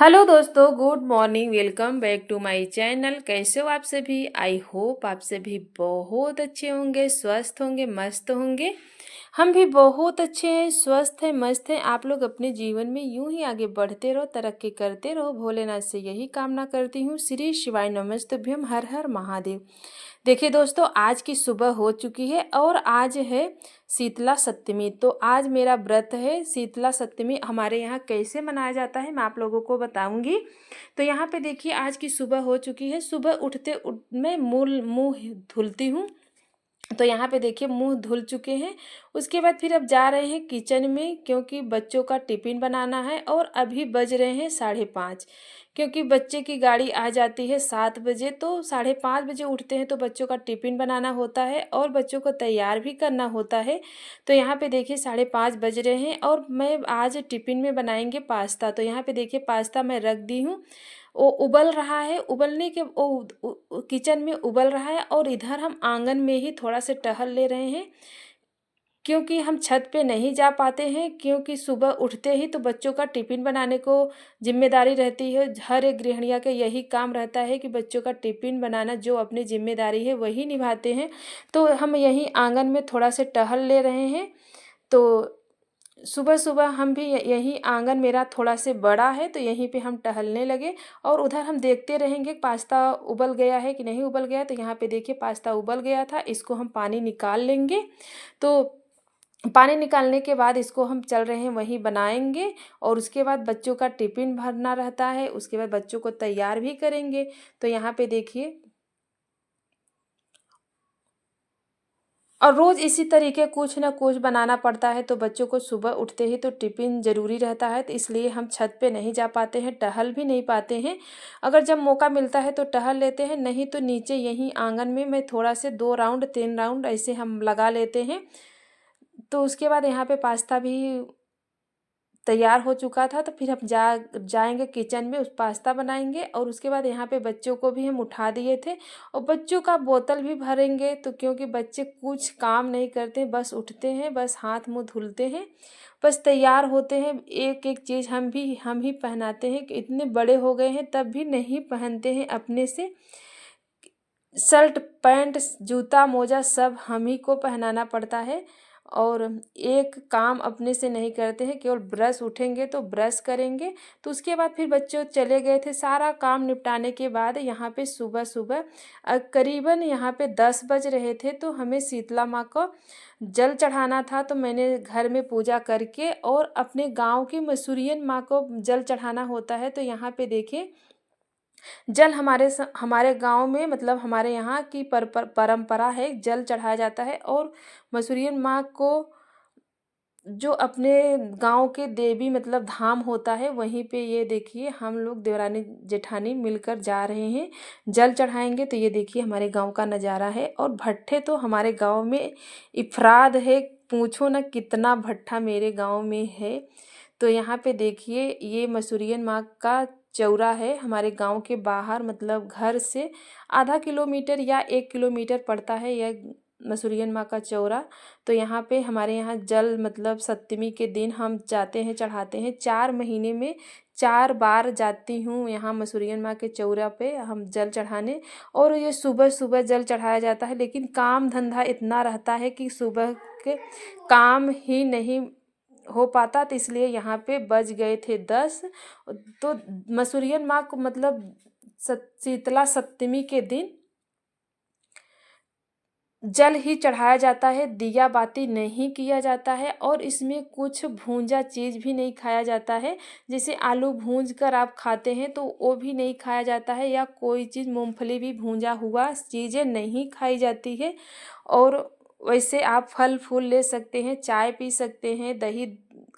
Hello दोस्तों, good morning. Welcome back to my channel. कैसे हो आप सभी? आई होप आप सभी बहुत अच्छे होंगे, स्वस्थ होंगे, मस्त होंगे। हम भी बहुत अच्छे हैं, स्वस्थ हैं, मस्त हैं। आप लोग अपने जीवन में यूं ही आगे बढ़ते रहो, तरक्की करते रहो। भोलेनाथ से यही कामना करती हूँ। श्री शिवाय नमस्तुभ्यम। हर हर महादेव। देखिए दोस्तों, आज की सुबह हो चुकी है और आज है शीतला सप्तमी। तो आज मेरा व्रत है। शीतला सप्तमी हमारे यहाँ कैसे मनाया जाता है मैं आप लोगों को बताऊंगी। तो यहाँ पे देखिए, आज की सुबह हो चुकी है। सुबह मैं मुंह धुलती हूँ। तो यहाँ पे देखिए, मुंह धुल चुके हैं। उसके बाद फिर अब जा रहे हैं किचन में, क्योंकि बच्चों का टिफ़िन बनाना है। और अभी बज रहे हैं 5:30, क्योंकि बच्चे की गाड़ी आ जाती है 7 बजे। तो 5:30 बजे उठते हैं तो बच्चों का टिफ़िन बनाना होता है और बच्चों को तैयार भी करना होता है। तो यहाँ पे देखिए 5:30 बज रहे हैं और मैं आज टिफ़िन में बनाएंगे पास्ता। तो यहाँ पे देखिए, पास्ता मैं रख दी हूँ। वो उबल रहा है। उबलने के किचन में उबल रहा है और इधर हम आंगन में ही थोड़ा से टहल ले रहे हैं, क्योंकि हम छत पे नहीं जा पाते हैं। क्योंकि सुबह उठते ही तो बच्चों का टिफ़िन बनाने को जिम्मेदारी रहती है। हर एक गृहिणिया का यही काम रहता है कि बच्चों का टिफ़िन बनाना जो अपनी जिम्मेदारी है वही निभाते हैं। तो हम यहीं आंगन में थोड़ा से टहल ले रहे हैं। तो सुबह सुबह हम भी यही आंगन मेरा थोड़ा से बड़ा है, तो यहीं पे हम टहलने लगे। और उधर हम देखते रहेंगे पास्ता उबल गया है कि नहीं उबल गया। तो यहाँ पे देखिए, पास्ता उबल गया था। इसको हम पानी निकाल लेंगे। तो पानी निकालने के बाद इसको हम चल रहे हैं वहीं बनाएंगे। और उसके बाद बच्चों का टिफ़िन भरना रहता है। उसके बाद बच्चों को तैयार भी करेंगे। तो यहाँ पे देखिए, और रोज़ इसी तरीके कुछ ना कुछ बनाना पड़ता है। तो बच्चों को सुबह उठते ही तो टिफ़िन ज़रूरी रहता है। तो इसलिए हम छत पे नहीं जा पाते हैं, टहल भी नहीं पाते हैं। अगर जब मौका मिलता है तो टहल लेते हैं, नहीं तो नीचे यहीं आंगन में मैं थोड़ा से 2 राउंड 3 राउंड ऐसे हम लगा लेते हैं। तो उसके बाद यहाँ पे पास्ता भी तैयार हो चुका था। तो फिर हम जाएंगे किचन में, उस पास्ता बनाएंगे। और उसके बाद यहाँ पे बच्चों को भी हम उठा दिए थे और बच्चों का बोतल भी भरेंगे। तो क्योंकि बच्चे कुछ काम नहीं करते, बस उठते हैं, बस हाथ मुंह धुलते हैं, बस तैयार होते हैं। एक एक चीज़ हम ही पहनाते हैं कि इतने बड़े हो गए हैं तब भी नहीं पहनते हैं अपने से। शर्ट पैंट जूता मोजा सब हम ही को पहनाना पड़ता है। और एक काम अपने से नहीं करते हैं, केवल ब्रश उठेंगे तो ब्रश करेंगे। तो उसके बाद फिर बच्चे चले गए थे। सारा काम निपटाने के बाद यहाँ पे सुबह सुबह करीबन यहाँ पे 10 बज रहे थे। तो हमें शीतला माँ को जल चढ़ाना था। तो मैंने घर में पूजा करके और अपने गांव की मसूरियन माँ को जल चढ़ाना होता है। तो यहाँ पे देखिए, जल हमारे गांव में, मतलब हमारे यहाँ की परंपरा है, जल चढ़ाया जाता है। और मसूरियन माँ को जो अपने गांव के देवी मतलब धाम होता है, वहीं पे ये देखिए हम लोग देवरानी जेठानी मिलकर जा रहे हैं, जल चढ़ाएंगे। तो ये देखिए हमारे गांव का नज़ारा है। और भट्ठे तो हमारे गांव में इफराद है, पूछो ना कितना भट्ठा मेरे गांव में है। तो यहाँ पे देखिए, ये मसूरियन माँ का चौरा है हमारे गांव के बाहर, मतलब घर से आधा किलोमीटर या 1 किलोमीटर पड़ता है यह मसूरियन माँ का चौरा। तो यहाँ पे हमारे यहाँ जल मतलब सप्तमी के दिन हम जाते हैं, चढ़ाते हैं। 4 महीने में 4 बार जाती हूँ यहाँ मसूरियन माँ के चौरा पे हम जल चढ़ाने। और ये सुबह सुबह जल चढ़ाया जाता है, लेकिन काम धंधा इतना रहता है कि सुबह के काम ही नहीं हो पाता। तो इसलिए यहाँ पे बज गए थे 10। तो मसूरियन माँ को मतलब शीतला सप्तमी के दिन जल ही चढ़ाया जाता है, दिया बाती नहीं किया जाता है। और इसमें कुछ भूंजा चीज़ भी नहीं खाया जाता है। जैसे आलू भूंज कर आप खाते हैं तो वो भी नहीं खाया जाता है, या कोई चीज़ मूंगफली भी भूंजा हुआ चीज़ें नहीं खाई जाती है। और वैसे आप फल फूल ले सकते हैं, चाय पी सकते हैं, दही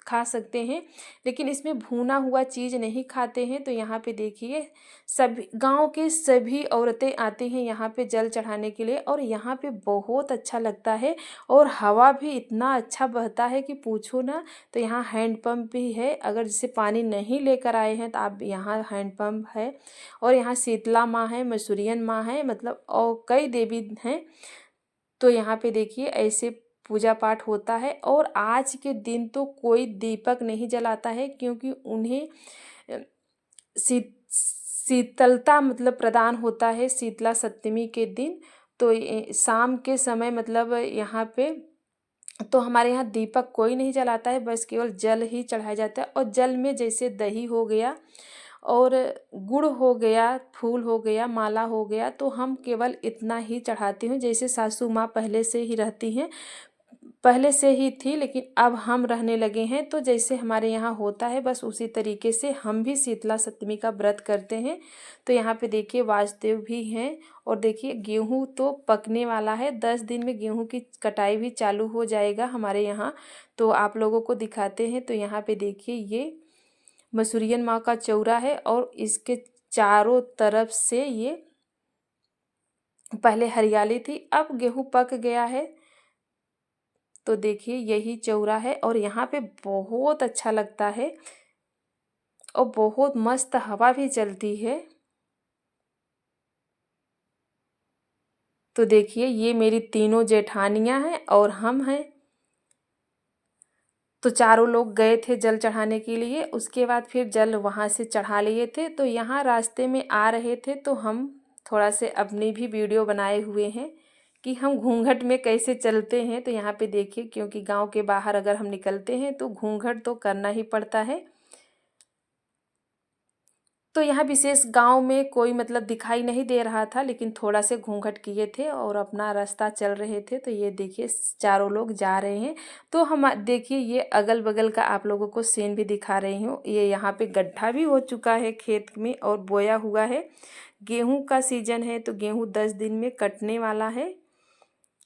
खा सकते हैं, लेकिन इसमें भुना हुआ चीज़ नहीं खाते हैं। तो यहाँ पे देखिए, सभी गांव के सभी औरतें आती हैं यहाँ पे जल चढ़ाने के लिए। और यहाँ पे बहुत अच्छा लगता है और हवा भी इतना अच्छा बहता है कि पूछो ना। तो यहाँ हैंडपम्प भी है, अगर जैसे पानी नहीं लेकर आए हैं तो आप, यहाँ हैंडपम्प है। और यहाँ शीतला माँ है, मसूरियन माँ है, मतलब और कई देवी हैं। तो यहाँ पे देखिए ऐसे पूजा पाठ होता है। और आज के दिन तो कोई दीपक नहीं जलाता है, क्योंकि उन्हें शीतलता मतलब प्रदान होता है शीतला सप्तमी के दिन। तो शाम के समय मतलब यहाँ पे तो हमारे यहाँ दीपक कोई नहीं जलाता है, बस केवल जल ही चढ़ाया जाता है। और जल में जैसे दही हो गया और गुड़ हो गया, फूल हो गया, माला हो गया, तो हम केवल इतना ही चढ़ाती हूँ। जैसे सासू माँ पहले से ही रहती हैं, पहले से ही थी, लेकिन अब हम रहने लगे हैं, तो जैसे हमारे यहाँ होता है बस उसी तरीके से हम भी शीतला सप्तमी का व्रत करते हैं। तो यहाँ पे देखिए वासुदेव भी हैं। और देखिए गेहूँ तो पकने वाला है, 10 दिन में गेहूँ की कटाई भी चालू हो जाएगा हमारे यहाँ। तो आप लोगों को दिखाते हैं। तो यहाँ पे देखिए ये मसूरियन माँ का चौरा है और इसके चारों तरफ से ये पहले हरियाली थी, अब गेहूँ पक गया है। तो देखिए यही चौरा है और यहाँ पे बहुत अच्छा लगता है और बहुत मस्त हवा भी चलती है। तो देखिए ये मेरी तीनों जेठानियाँ हैं और हम हैं। तो चारों लोग गए थे जल चढ़ाने के लिए, उसके बाद फिर जल वहाँ से चढ़ा लिए थे। तो यहाँ रास्ते में आ रहे थे तो हम थोड़ा से अपनी भी वीडियो बनाए हुए हैं कि हम घूंघट में कैसे चलते हैं। तो यहाँ पे देखिए, क्योंकि गांव के बाहर अगर हम निकलते हैं तो घूंघट तो करना ही पड़ता है। तो यहाँ विशेष गांव में कोई मतलब दिखाई नहीं दे रहा था, लेकिन थोड़ा से घूंघट किए थे और अपना रास्ता चल रहे थे। तो ये देखिए चारों लोग जा रहे हैं। तो हम देखिए ये अगल बगल का आप लोगों को सीन भी दिखा रही हूँ। ये यहाँ पे गड्ढा भी हो चुका है खेत में और बोया हुआ है। गेहूं का सीजन है तो गेहूं 10 दिन में कटने वाला है,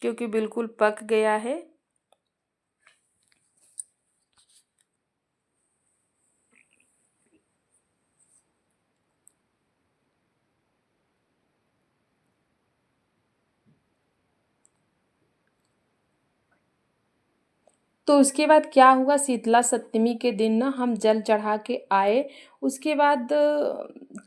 क्योंकि बिल्कुल पक गया है। तो उसके बाद क्या हुआ, शीतला सप्तमी के दिन ना हम जल चढ़ा के आए। उसके बाद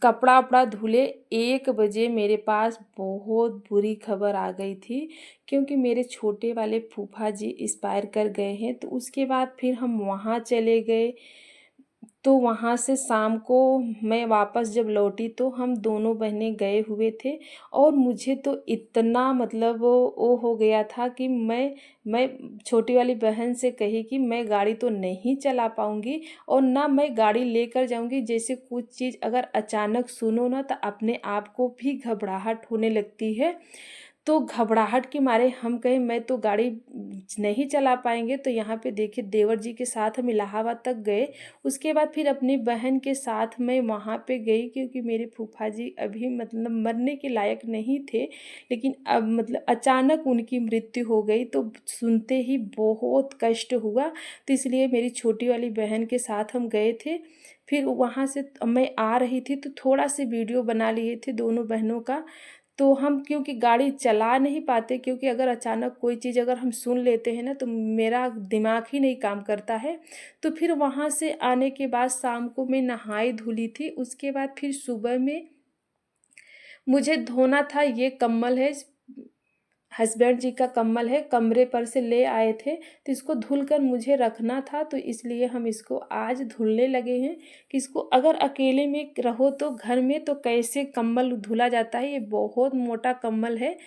कपड़ा उपड़ा धुले। 1 बजे मेरे पास बहुत बुरी खबर आ गई थी, क्योंकि मेरे छोटे वाले फूफा जी एक्सपायर कर गए हैं। तो उसके बाद फिर हम वहाँ चले गए। तो वहाँ से शाम को मैं वापस जब लौटी तो हम दोनों बहनें गए हुए थे। और मुझे तो इतना मतलब वो हो गया था कि मैं छोटी वाली बहन से कही कि मैं गाड़ी तो नहीं चला पाऊँगी और ना मैं गाड़ी लेकर जाऊँगी। जैसे कुछ चीज़ अगर अचानक सुनो ना तो अपने आप को भी घबराहट होने लगती है। तो घबराहट के मारे हम कहे मैं तो गाड़ी नहीं चला पाएंगे। तो यहाँ पे देखिए देवर जी के साथ हम इलाहाबाद तक गए। उसके बाद फिर अपनी बहन के साथ मैं वहाँ पे गई, क्योंकि मेरे फूफा जी अभी मतलब मरने के लायक नहीं थे, लेकिन अब मतलब अचानक उनकी मृत्यु हो गई। तो सुनते ही बहुत कष्ट हुआ। तो इसलिए मेरी छोटी वाली बहन के साथ हम गए थे। फिर वहाँ से मैं आ रही थी तो थोड़ा सी वीडियो बना लिए थे दोनों बहनों का। तो हम क्योंकि गाड़ी चला नहीं पाते, क्योंकि अगर अचानक कोई चीज़ अगर हम सुन लेते हैं ना तो मेरा दिमाग ही नहीं काम करता है। तो फिर वहाँ से आने के बाद शाम को मैं नहाई धुली थी। उसके बाद फिर सुबह में मुझे धोना था। ये कम्बल है, हस्बैंड जी का कम्बल है, कमरे पर से ले आए थे। तो इसको धुल कर मुझे रखना था, तो इसलिए हम इसको आज धुलने लगे हैं। कि इसको अगर अकेले में रहो तो घर में तो कैसे कम्बल धुला जाता है, ये बहुत मोटा कम्बल है।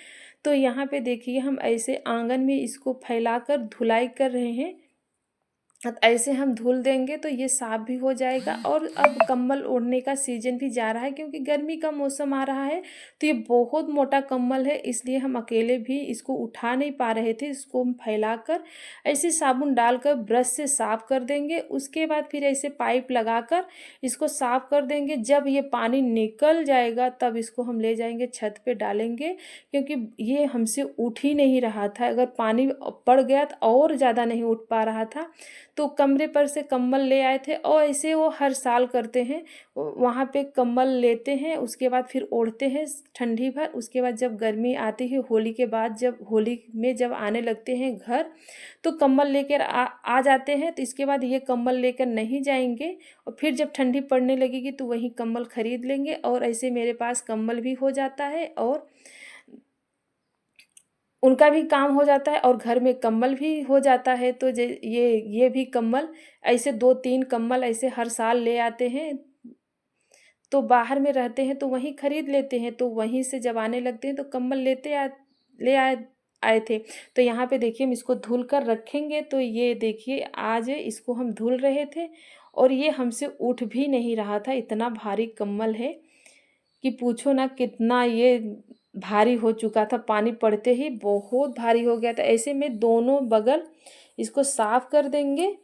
तो यहाँ पे देखिए हम ऐसे आंगन में इसको फैलाकर धुलाई कर रहे हैं। अब ऐसे हम धुल देंगे तो ये साफ भी हो जाएगा। और अब कंबल ओढ़ने का सीजन भी जा रहा है, क्योंकि गर्मी का मौसम आ रहा है। तो ये बहुत मोटा कंबल है, इसलिए हम अकेले भी इसको उठा नहीं पा रहे थे। इसको हम फैलाकर ऐसे साबुन डालकर ब्रश से साफ कर देंगे। उसके बाद फिर ऐसे पाइप लगाकर इसको साफ कर देंगे। जब ये पानी निकल जाएगा तब इसको हम ले जाएंगे छत पे डालेंगे, क्योंकि ये हमसे उठ ही नहीं रहा था। अगर पानी पड़ गया तो और ज़्यादा नहीं उठ पा रहा था। तो कमरे पर से कंबल ले आए थे और ऐसे वो हर साल करते हैं। वहाँ पे कंबल लेते हैं, उसके बाद फिर ओढ़ते हैं ठंडी भर। उसके बाद जब गर्मी आती है होली के बाद, जब होली में जब आने लगते हैं घर, तो कंबल लेकर आ जाते हैं। तो इसके बाद ये कंबल लेकर नहीं जाएंगे और फिर जब ठंडी पड़ने लगेगी तो वही कंबल खरीद लेंगे। और ऐसे मेरे पास कंबल भी हो जाता है और उनका भी काम हो जाता है और घर में कंबल भी हो जाता है। तो ये भी कंबल ऐसे 2-3 कंबल ऐसे हर साल ले आते हैं। तो बाहर में रहते हैं तो वहीं खरीद लेते हैं, तो वहीं से जब आने लगते हैं तो कंबल ले आए आए थे। तो यहाँ पे देखिए हम इसको धुल कर रखेंगे, तो ये देखिए आज इसको हम धुल रहे थे और ये हमसे उठ भी नहीं रहा था, इतना भारी कंबल है कि पूछो ना, कितना ये भारी हो चुका था, पानी पड़ते ही बहुत भारी हो गया था। ऐसे में दोनों बगल इसको साफ कर देंगे।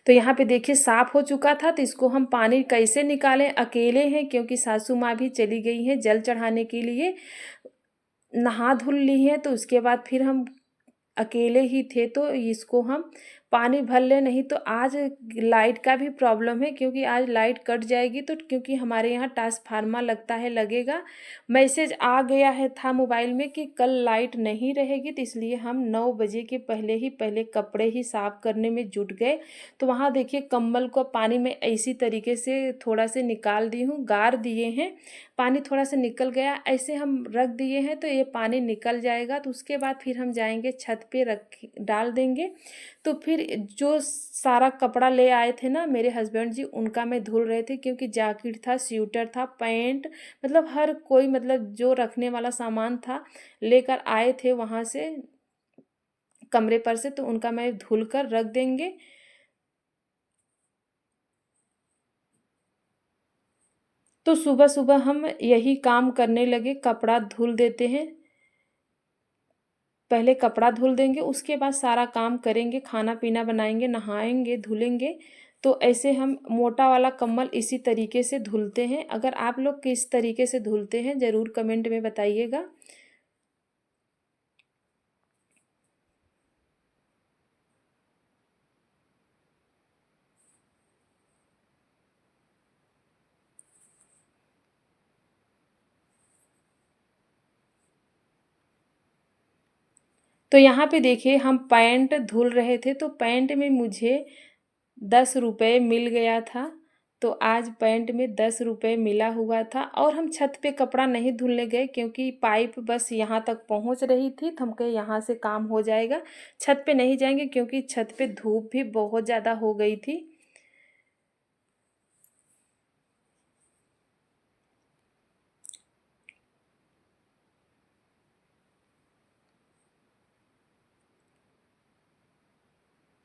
तो यहाँ पे देखिए साफ हो चुका था, तो इसको हम पानी कैसे निकालें, अकेले हैं क्योंकि सासू माँ भी चली गई हैं जल चढ़ाने के लिए, नहा धुल ली हैं, तो उसके बाद फिर हम अकेले ही थे, तो इसको हम पानी भर लें। नहीं तो आज लाइट का भी प्रॉब्लम है, क्योंकि आज लाइट कट जाएगी, तो क्योंकि हमारे यहाँ ट्रांसफार्मर लगता है, लगेगा, मैसेज आ गया है था मोबाइल में कि कल लाइट नहीं रहेगी, तो इसलिए हम 9 बजे के पहले कपड़े ही साफ़ करने में जुट गए। तो वहाँ देखिए कंबल को पानी में इसी तरीके से थोड़ा से निकाल दी हूँ, गार दिए हैं, पानी थोड़ा सा निकल गया, ऐसे हम रख दिए हैं, तो ये पानी निकल जाएगा। तो उसके बाद फिर हम जाएंगे छत पे रख डाल देंगे। तो फिर जो सारा कपड़ा ले आए थे ना मेरे हस्बैंड जी, उनका मैं धुल रहे थे, क्योंकि जैकेट था, स्वेटर था, पैंट, मतलब हर कोई, मतलब जो रखने वाला सामान था लेकर आए थे वहाँ से कमरे पर से, तो उनका मैं धुल कर रख देंगे। तो सुबह सुबह हम यही काम करने लगे, कपड़ा धुल देते हैं, पहले कपड़ा धुल देंगे, उसके बाद सारा काम करेंगे, खाना पीना बनाएंगे, नहाएंगे, धुलेंगे। तो ऐसे हम मोटा वाला कंबल इसी तरीके से धुलते हैं। अगर आप लोग किस तरीके से धुलते हैं ज़रूर कमेंट में बताइएगा। तो यहाँ पे देखिए हम पैंट धुल रहे थे, तो पैंट में मुझे 10 रुपये मिल गया था। तो आज पैंट में 10 रुपये मिला हुआ था, और हम छत पे कपड़ा नहीं धुलने गए, क्योंकि पाइप बस यहाँ तक पहुँच रही थी, तो हम कहे यहाँ से काम हो जाएगा, छत पे नहीं जाएंगे, क्योंकि छत पे धूप भी बहुत ज़्यादा हो गई थी।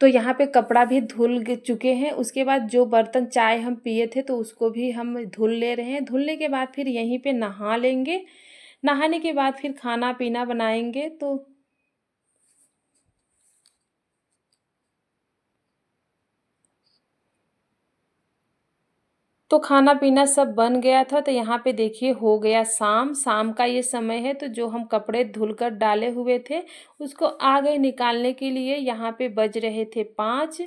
तो यहाँ पे कपड़ा भी चुके हैं। उसके बाद जो बर्तन चाय हम पिए थे, तो उसको भी हम धुल ले रहे हैं। धुलने के बाद फिर यहीं पे नहा लेंगे, नहाने के बाद फिर खाना पीना बनाएंगे। तो खाना पीना सब बन गया था। तो यहाँ पे देखिए हो गया शाम, शाम का ये समय है। तो जो हम कपड़े धुलकर डाले हुए थे उसको आ गए निकालने के लिए। यहाँ पे बज रहे थे 5।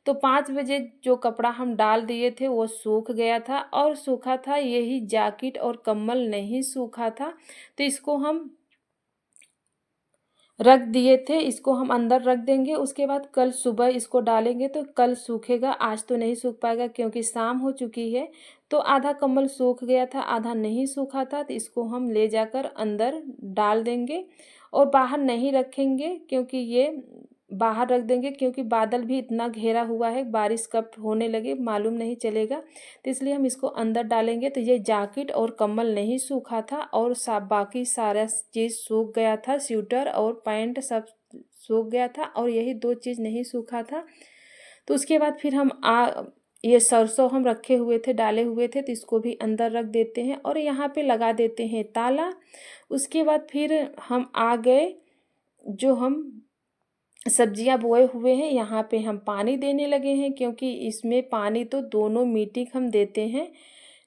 तो 5 बजे जो कपड़ा हम डाल दिए थे वो सूख गया था, और सूखा था यही जैकेट और कम्बल नहीं सूखा था। तो इसको हम रख दिए थे, इसको हम अंदर रख देंगे। उसके बाद कल सुबह इसको डालेंगे तो कल सूखेगा, आज तो नहीं सूख पाएगा क्योंकि शाम हो चुकी है। तो आधा कंबल सूख गया था, आधा नहीं सूखा था, तो इसको हम ले जाकर अंदर डाल देंगे और बाहर नहीं रखेंगे, क्योंकि ये बाहर रख देंगे क्योंकि बादल भी इतना घेरा हुआ है, बारिश कब होने लगे मालूम नहीं चलेगा। तो इसलिए हम इसको अंदर डालेंगे। तो ये जैकेट और कम्बल नहीं सूखा था, और बाकी सारा चीज़ सूख गया था, स्वेटर और पैंट सब सूख गया था, और यही 2 चीज़ नहीं सूखा था। तो उसके बाद फिर हम ये सरसों हम रखे हुए थे, डाले हुए थे, तो इसको भी अंदर रख देते हैं और यहाँ पे लगा देते हैं ताला। उसके बाद फिर हम आ गए, जो हम सब्जियां बोए हुए हैं यहाँ पे हम पानी देने लगे हैं, क्योंकि इसमें पानी तो दोनों मीटिंग हम देते हैं।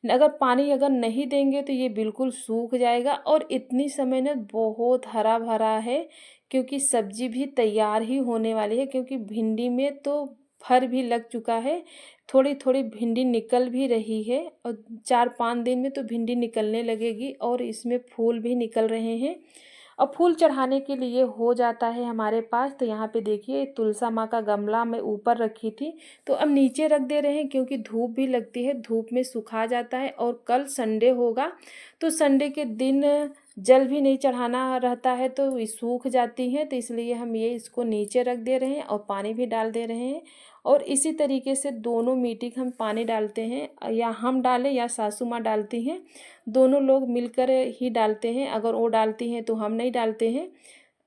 अगर पानी अगर नहीं देंगे तो ये बिल्कुल सूख जाएगा, और इतनी समय ना बहुत हरा भरा है, क्योंकि सब्जी भी तैयार ही होने वाली है, क्योंकि भिंडी में तो फर भी लग चुका है, थोड़ी थोड़ी भिंडी निकल भी रही है, और 4-5 दिन में तो भिंडी निकलने लगेगी, और इसमें फूल भी निकल रहे हैं। अब फूल चढ़ाने के लिए हो जाता है हमारे पास। तो यहाँ पे देखिए तुलसा माँ का गमला मैं ऊपर रखी थी, तो अब नीचे रख दे रहे हैं, क्योंकि धूप भी लगती है, धूप में सुखा जाता है। और कल संडे होगा, तो संडे के दिन जल भी नहीं चढ़ाना रहता है तो ये सूख जाती हैं, तो इसलिए हम ये इसको नीचे रख दे रहे हैं और पानी भी डाल दे रहे हैं। और इसी तरीके से दोनों मीटिंग हम पानी डालते हैं, या हम डालें या सासू माँ डालती हैं, दोनों लोग मिलकर ही डालते हैं। अगर वो डालती हैं तो हम नहीं डालते हैं।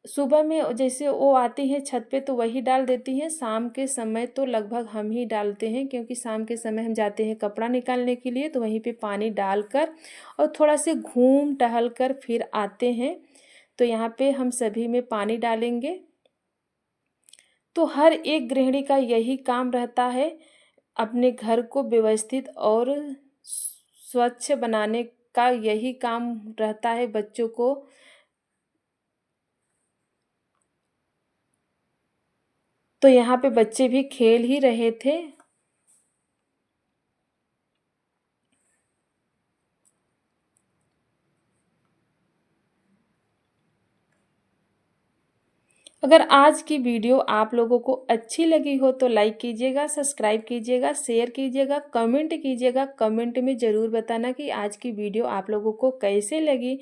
सुबह में जैसे वो आती हैं छत पे तो वही डाल देती हैं, शाम के समय तो लगभग हम ही डालते हैं, क्योंकि शाम के समय हम जाते हैं कपड़ा निकालने के लिए, तो वहीं पे पानी डालकर और थोड़ा से घूम टहल कर फिर आते हैं। तो यहाँ पे हम सभी में पानी डालेंगे। तो हर एक गृहिणी का यही काम रहता है, अपने घर को व्यवस्थित और स्वच्छ बनाने का यही काम रहता है बच्चों को। तो यहाँ पे बच्चे भी खेल ही रहे थे। अगर आज की वीडियो आप लोगों को अच्छी लगी हो तो लाइक कीजिएगा, सब्सक्राइब कीजिएगा, शेयर कीजिएगा, कमेंट कीजिएगा। कमेंट में ज़रूर बताना कि आज की वीडियो आप लोगों को कैसे लगी,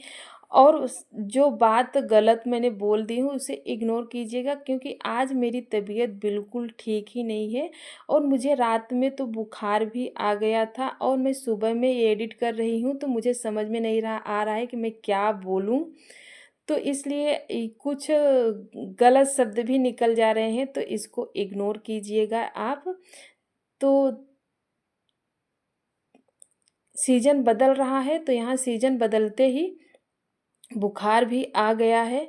और जो बात गलत मैंने बोल दी हूँ उसे इग्नोर कीजिएगा, क्योंकि आज मेरी तबीयत बिल्कुल ठीक ही नहीं है और मुझे रात में तो बुखार भी आ गया था, और मैं सुबह में एडिट कर रही हूँ तो मुझे समझ में नहीं आ रहा है कि मैं क्या बोलूँ। तो इसलिए कुछ गलत शब्द भी निकल जा रहे हैं, तो इसको इग्नोर कीजिएगा आप। तो सीज़न बदल रहा है, तो यहाँ सीज़न बदलते ही बुखार भी आ गया है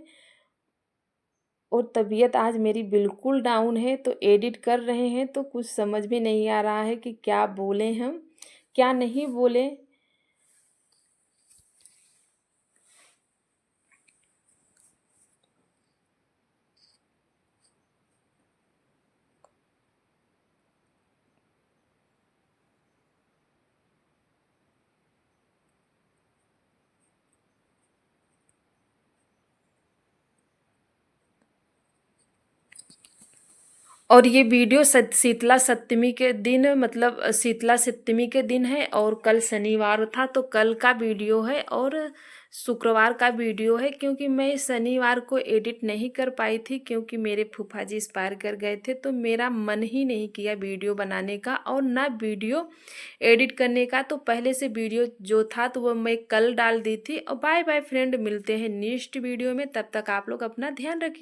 और तबीयत आज मेरी बिल्कुल डाउन है। तो एडिट कर रहे हैं तो कुछ समझ में नहीं आ रहा है कि क्या बोलें हम, क्या नहीं बोलें। और ये वीडियो शीतला सप्तमी के दिन, मतलब शीतला सप्तमी के दिन है, और कल शनिवार था तो कल का वीडियो है, और शुक्रवार का वीडियो है, क्योंकि मैं शनिवार को एडिट नहीं कर पाई थी क्योंकि मेरे फूफा जी एक्सपायर कर गए थे, तो मेरा मन ही नहीं किया वीडियो बनाने का और ना वीडियो एडिट करने का। तो पहले से वीडियो जो था तो वो मैं कल डाल दी थी। और बाय बाय फ्रेंड, मिलते हैं नेक्स्ट वीडियो में, तब तक आप लोग अपना ध्यान रखिए।